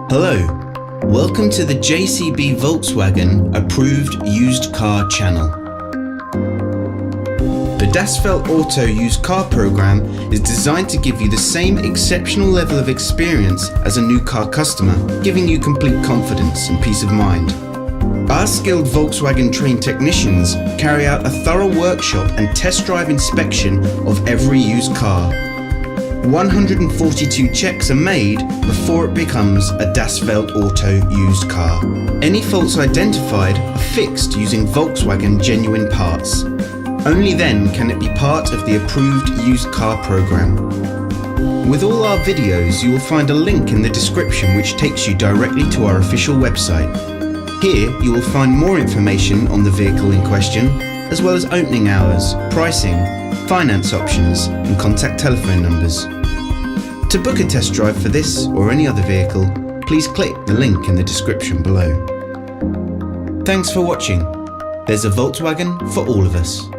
Hello, welcome to the JCB Volkswagen Approved Used Car channel. The Das Welt Auto Used Car program is designed to give you the same exceptional level of experience as a new car customer, giving you complete confidence and peace of mind. Our skilled Volkswagen trained technicians carry out a thorough workshop and test drive inspection of every used car. 142 checks are made before it becomes a Das Welt Auto used car. Any faults identified are fixed using Volkswagen genuine parts. Only then can it be part of the approved used car program. With all our videos, you will find a link in the description which takes you directly to our official website. Here you will find more information on the vehicle in question, as well as opening hours, pricing, finance options and contact telephone numbers. To book a test drive for this or any other vehicle, please click the link in the description below. Thanks for watching. There's a Volkswagen for all of us.